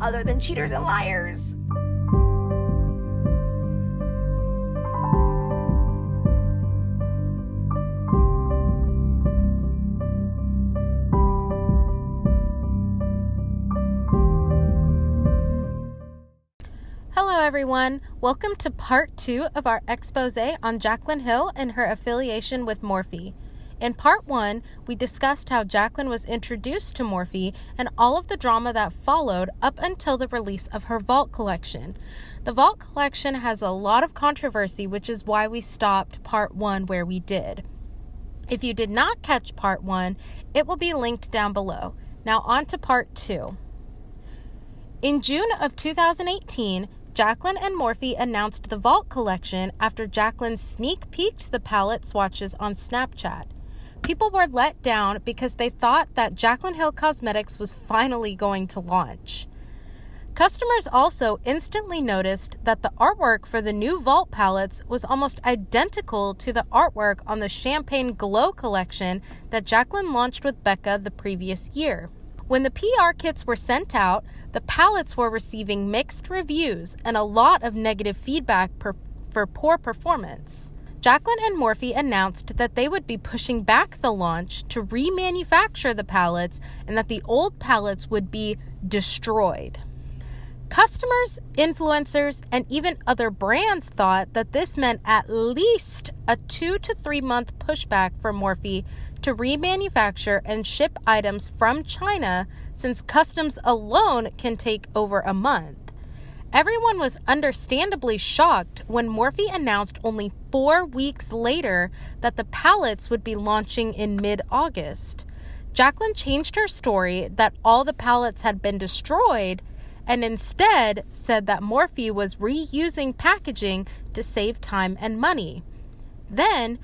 other than cheaters and liars. Hello everyone, welcome to part 2 of our expose on Jaclyn Hill and her affiliation with Morphe. In part 1, we discussed how Jaclyn was introduced to Morphe and all of the drama that followed up until the release of her Vault collection. The Vault collection has a lot of controversy, which is why we stopped part 1 where we did. If you did not catch part 1, it will be linked down below. Now on to part 2. In June of 2018, Jaclyn and Morphe announced the Vault collection after Jaclyn sneak peeked the palette swatches on Snapchat. People were let down because they thought that Jaclyn Hill Cosmetics was finally going to launch. Customers also instantly noticed that the artwork for the new Vault palettes was almost identical to the artwork on the Champagne Glow collection that Jaclyn launched with Becca the previous year. When the PR kits were sent out, the palettes were receiving mixed reviews and a lot of negative feedback for poor performance. Jaclyn and Morphe announced that they would be pushing back the launch to remanufacture the palettes and that the old palettes would be destroyed. Customers, influencers, and even other brands thought that this meant at least a 2 to 3 month pushback for Morphe to remanufacture and ship items from China, since customs alone can take over a month. Everyone was understandably shocked when Morphe announced only 4 weeks later that the palettes would be launching in mid-August. Jaclyn changed her story that all the palettes had been destroyed and instead said that Morphe was reusing packaging to save time and money. Then,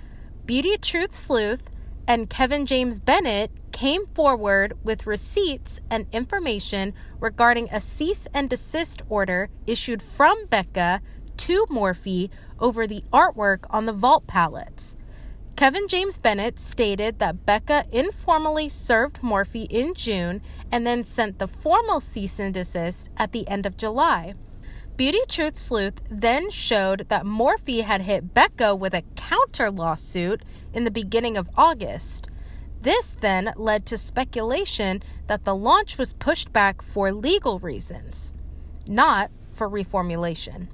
Beauty Truth Sleuth and Kevin James Bennett came forward with receipts and information regarding a cease and desist order issued from Becca to Morphe over the artwork on the Vault palettes. Kevin James Bennett stated that Becca informally served Morphe in June and then sent the formal cease and desist at the end of July. Beauty Truth Sleuth then showed that Morphe had hit Becca with a counter lawsuit in the beginning of August. This then led to speculation that the launch was pushed back for legal reasons, not for reformulation.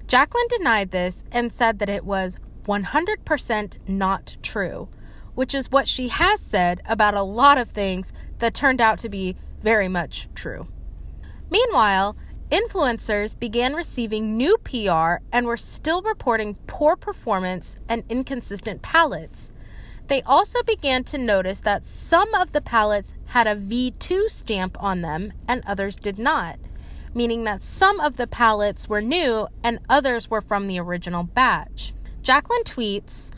Jaclyn denied this and said that it was 100% not true, which is what she has said about a lot of things that turned out to be very much true. Meanwhile, influencers began receiving new PR and were still reporting poor performance and inconsistent palettes. They also began to notice that some of the palettes had a V2 stamp on them and others did not, meaning that some of the palettes were new and others were from the original batch. Jaclyn tweets,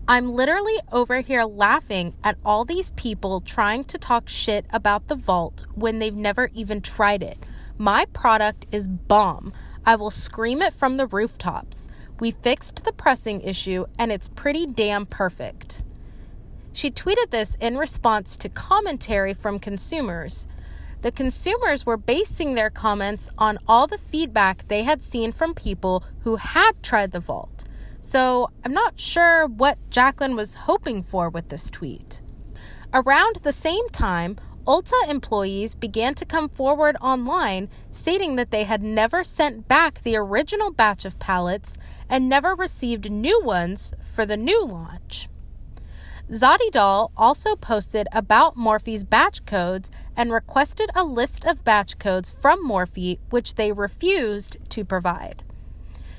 "I'm literally over here laughing at all these people trying to talk shit about the Vault when they've never even tried it. My product is bomb. I will scream it from the rooftops. We fixed the pressing issue and it's pretty damn perfect." She tweeted this in response to commentary from consumers. The consumers were basing their comments on all the feedback they had seen from people who had tried the Vault. So I'm not sure what Jaclyn was hoping for with this tweet. Around the same time, Ulta employees began to come forward online stating that they had never sent back the original batch of palettes and never received new ones for the new launch. Zadi Doll also posted about Morphe's batch codes and requested a list of batch codes from Morphe, which they refused to provide.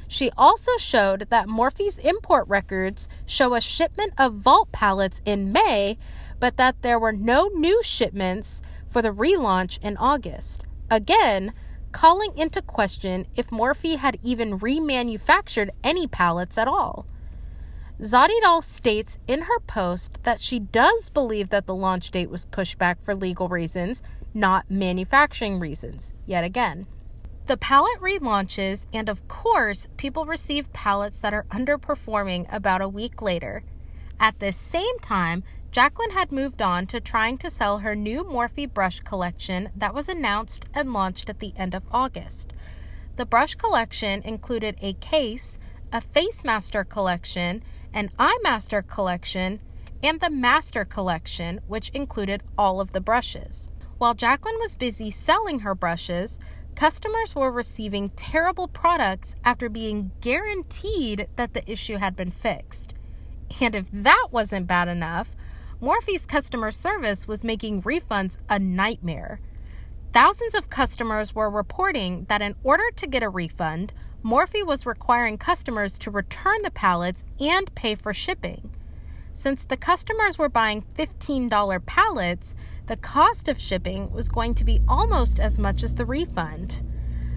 She also showed that Morphe's import records show a shipment of Vault palettes in May, but that there were no new shipments for the relaunch in August. Again, calling into question if Morphe had even remanufactured any palettes at all. Zadi Doll states in her post that she does believe that the launch date was pushed back for legal reasons, not manufacturing reasons, yet again. The palette relaunches, and of course, people receive palettes that are underperforming about a week later. At the same time, Jaclyn had moved on to trying to sell her new Morphe brush collection that was announced and launched at the end of August. The brush collection included a case, a Face Master collection, an Eye Master collection, and the Master collection, which included all of the brushes. While Jaclyn was busy selling her brushes, customers were receiving terrible products after being guaranteed that the issue had been fixed. And if that wasn't bad enough, Morphe's customer service was making refunds a nightmare. Thousands of customers were reporting that in order to get a refund, Morphe was requiring customers to return the palettes and pay for shipping. Since the customers were buying $15 palettes, the cost of shipping was going to be almost as much as the refund.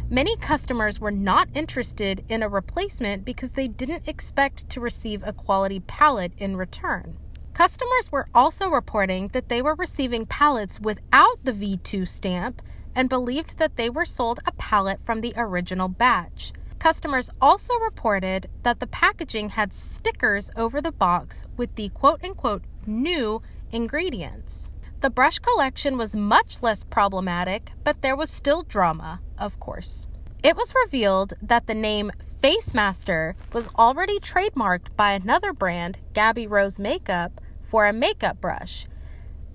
Many customers were not interested in a replacement because they didn't expect to receive a quality palette in return. Customers were also reporting that they were receiving palettes without the V2 stamp and believed that they were sold a palette from the original batch. Customers also reported that the packaging had stickers over the box with the quote-unquote new ingredients. The brush collection was much less problematic, but there was still drama, of course. It was revealed that the name Face Master was already trademarked by another brand, Gabby Rose Makeup, for a makeup brush.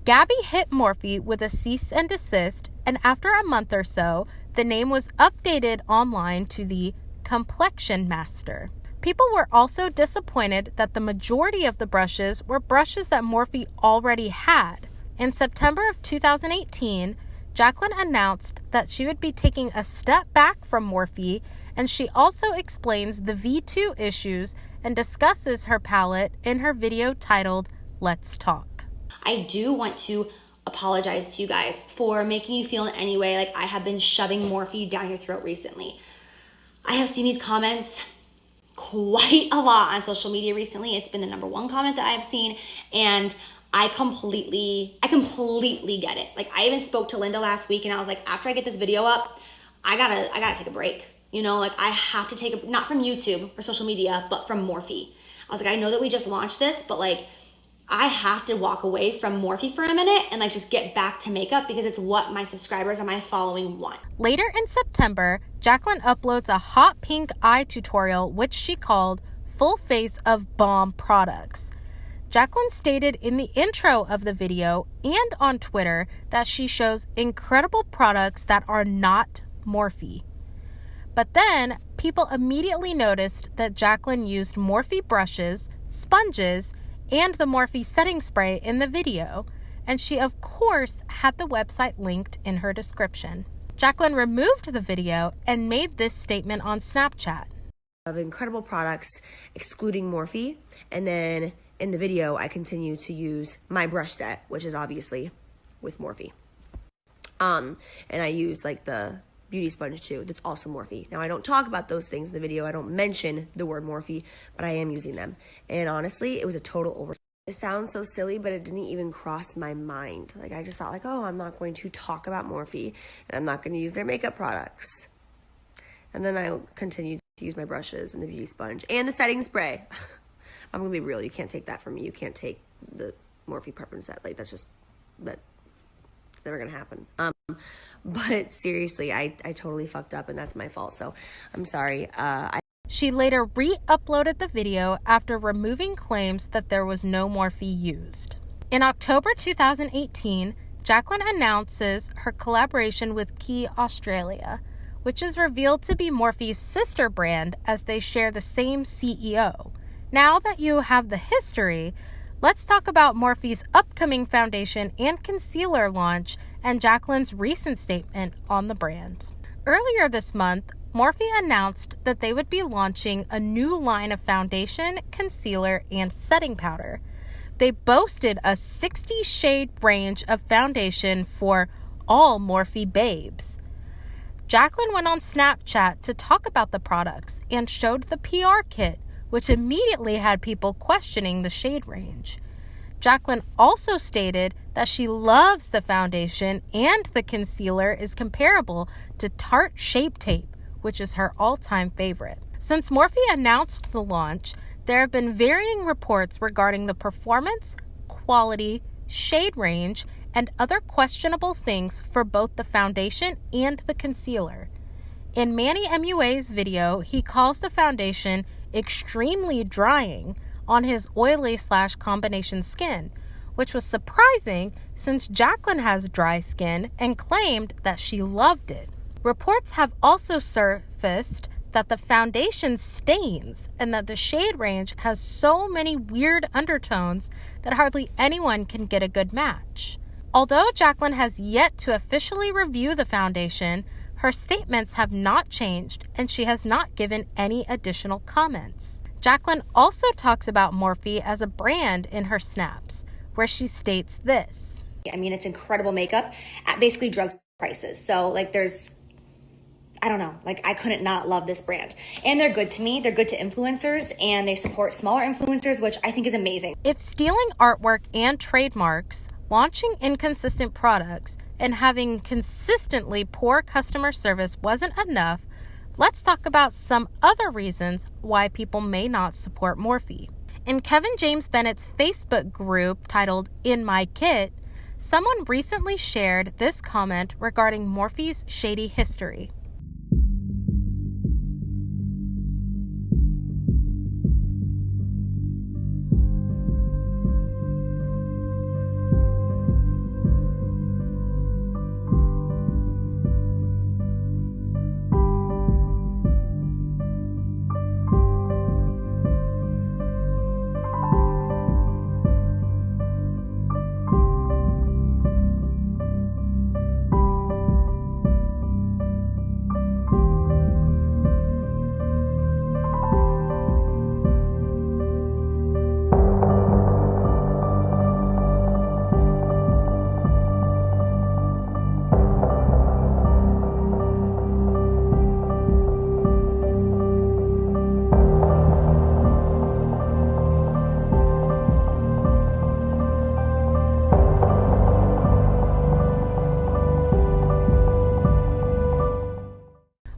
Gabby hit Morphe with a cease and desist, and after a month or so, the name was updated online to the Complexion Master. People were also disappointed that the majority of the brushes were brushes that Morphe already had. In September of 2018, Jaclyn announced that she would be taking a step back from Morphe, and she also explains the V2 issues and discusses her palette in her video titled Let's Talk. I do want to apologize to you guys for making you feel in any way like I have been shoving Morphe down your throat recently. I have seen these comments quite a lot on social media recently. It's been the #1 comment that I have seen, and I completely get it. Like, I even spoke to Linda last week, and I was like, after I get this video up, I gotta take a break. You know, like, I have to take not from YouTube or social media, but from Morphe. I was like, I know that we just launched this, but like, I have to walk away from Morphe for a minute and like just get back to makeup because it's what my subscribers and my following want. Later in September, Jaclyn uploads a hot pink eye tutorial, which she called Full Face of Bomb Products. Jaclyn stated in the intro of the video and on Twitter that she shows incredible products that are not Morphe. But then, people immediately noticed that Jaclyn used Morphe brushes, sponges, and the Morphe setting spray in the video, and she of course had the website linked in her description. Jaclyn removed the video and made this statement on Snapchat. Of incredible products, excluding Morphe, and then in the video I continue to use my brush set, which is obviously with Morphe. And I use like the beauty sponge too, that's also Morphe. Now, I don't talk about those things in the video. I don't mention the word Morphe, but I am using them. And honestly, it was a total oversight. It sounds so silly, but it didn't even cross my mind. Like, I just thought like, oh, I'm not going to talk about Morphe, and I'm not going to use their makeup products. And then I continued to use my brushes and the beauty sponge and the setting spray. I'm going to be real. You can't take that from me. You can't take the Morphe prep and set. Like, it's never going to happen. But seriously, I totally fucked up, and that's my fault. So I'm sorry. She later re-uploaded the video after removing claims that there was no Morphe used. In October 2018, Jaclyn announces her collaboration with Key Australia, which is revealed to be Morphe's sister brand as they share the same CEO. Now that you have the history, let's talk about Morphe's upcoming foundation and concealer launch and Jaclyn's recent statement on the brand. Earlier this month, Morphe announced that they would be launching a new line of foundation, concealer, and setting powder. They boasted a 60-shade range of foundation for all Morphe babes. Jaclyn went on Snapchat to talk about the products and showed the PR kit, which immediately had people questioning the shade range. Jaclyn also stated that she loves the foundation and the concealer is comparable to Tarte Shape Tape, which is her all-time favorite. Since Morphe announced the launch, there have been varying reports regarding the performance, quality, shade range, and other questionable things for both the foundation and the concealer. In Manny MUA's video, he calls the foundation extremely drying on his oily/combination skin, which was surprising since Jaclyn has dry skin and claimed that she loved it. Reports have also surfaced that the foundation stains and that the shade range has so many weird undertones that hardly anyone can get a good match. Although Jaclyn has yet to officially review the foundation, her statements have not changed and she has not given any additional comments. Jaclyn also talks about Morphe as a brand in her snaps, where she states this. I mean, it's incredible makeup at basically drug prices. So I don't know, I couldn't not love this brand. And they're good to me. They're good to influencers and they support smaller influencers, which I think is amazing. If stealing artwork and trademarks, launching inconsistent products, and having consistently poor customer service wasn't enough, let's talk about some other reasons why people may not support Morphe. In Kevin James Bennett's Facebook group titled In My Kit, someone recently shared this comment regarding Morphe's shady history.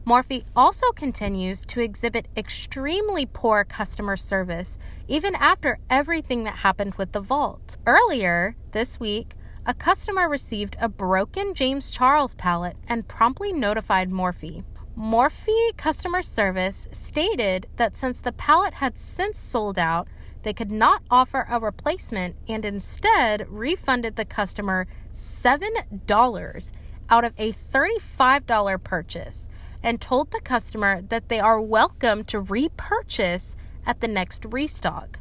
Morphe also continues to exhibit extremely poor customer service even after everything that happened with the vault. Earlier this week, a customer received a broken James Charles palette and promptly notified Morphe. Morphe customer service stated that since the palette had since sold out, they could not offer a replacement and instead refunded the customer $7 out of a $35 purchase, and told the customer that they are welcome to repurchase at the next restock.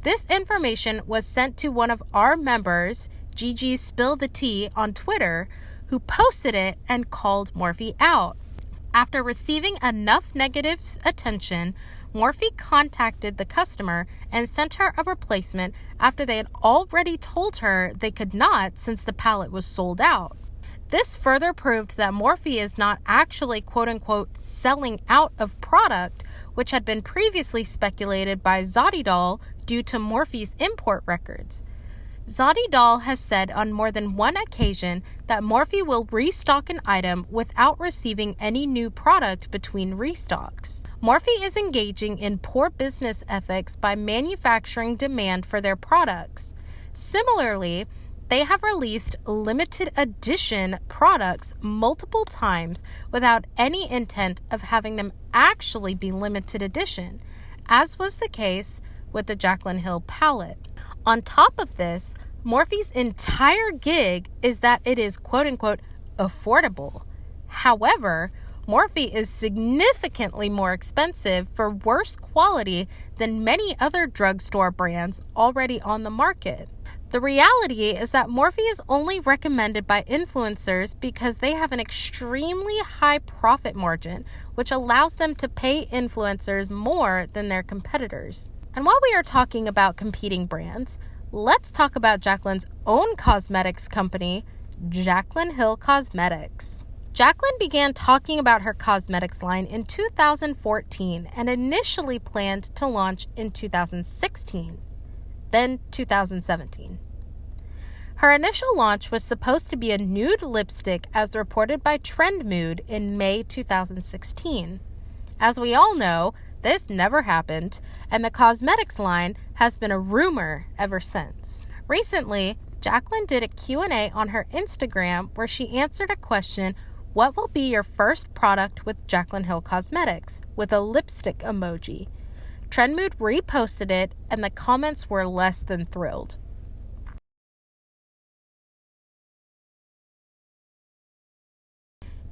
This information was sent to one of our members, Gigi Spill the Tea, on Twitter, who posted it and called Morphe out. After receiving enough negative attention, Morphe contacted the customer and sent her a replacement after they had already told her they could not since the palette was sold out. This further proved that Morphe is not actually quote-unquote selling out of product, which had been previously speculated by Zodidal due to Morphe's import records. Zodidal has said on more than one occasion that Morphe will restock an item without receiving any new product between restocks. Morphe is engaging in poor business ethics by manufacturing demand for their products. Similarly, they have released limited edition products multiple times without any intent of having them actually be limited edition, as was the case with the Jaclyn Hill palette. On top of this, Morphe's entire gig is that it is quote-unquote affordable. However, Morphe is significantly more expensive for worse quality than many other drugstore brands already on the market. The reality is that Morphe is only recommended by influencers because they have an extremely high profit margin, which allows them to pay influencers more than their competitors. And while we are talking about competing brands, let's talk about Jaclyn's own cosmetics company, Jaclyn Hill Cosmetics. Jaclyn began talking about her cosmetics line in 2014 and initially planned to launch in 2016, then 2017. Her initial launch was supposed to be a nude lipstick as reported by Trend Mood in May 2016. As we all know, this never happened, and the cosmetics line has been a rumor ever since. Recently, Jaclyn did a Q&A on her Instagram where she answered a question, what will be your first product with Jaclyn Hill Cosmetics, with a lipstick emoji. Trendmood reposted it, and the comments were less than thrilled.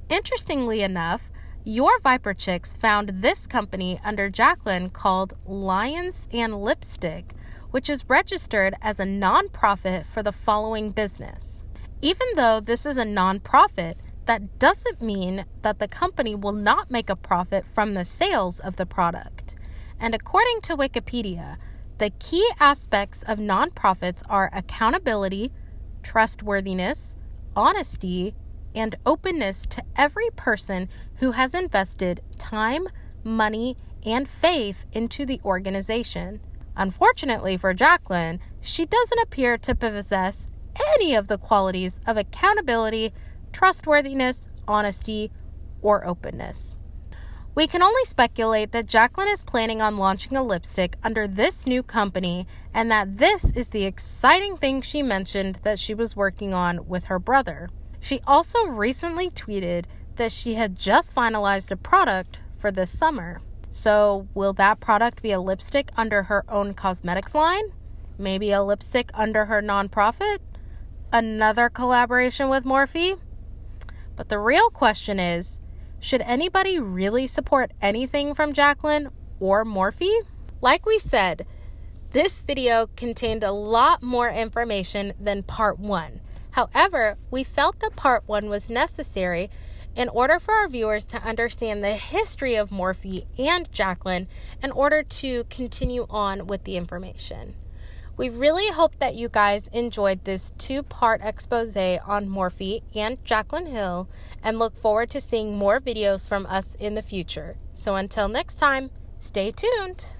Interestingly enough, your Viper Chicks found this company under Jaclyn called Lions and Lipstick, which is registered as a nonprofit for the following business. Even though this is a nonprofit, that doesn't mean that the company will not make a profit from the sales of the product. And according to Wikipedia, the key aspects of nonprofits are accountability, trustworthiness, honesty, and openness to every person who has invested time, money, and faith into the organization. Unfortunately for Jaclyn, she doesn't appear to possess any of the qualities of accountability, trustworthiness, honesty, or openness. We can only speculate that Jaclyn is planning on launching a lipstick under this new company, and that this is the exciting thing she mentioned that she was working on with her brother. She also recently tweeted that she had just finalized a product for this summer. So will that product be a lipstick under her own cosmetics line? Maybe a lipstick under her nonprofit? Another collaboration with Morphe? But the real question is, should anybody really support anything from Jaclyn or Morphe? Like we said, this video contained a lot more information than part 1. However, we felt that part 1 was necessary in order for our viewers to understand the history of Morphe and Jaclyn in order to continue on with the information. We really hope that you guys enjoyed this 2-part expose on Morphe and Jaclyn Hill and look forward to seeing more videos from us in the future. So until next time, stay tuned.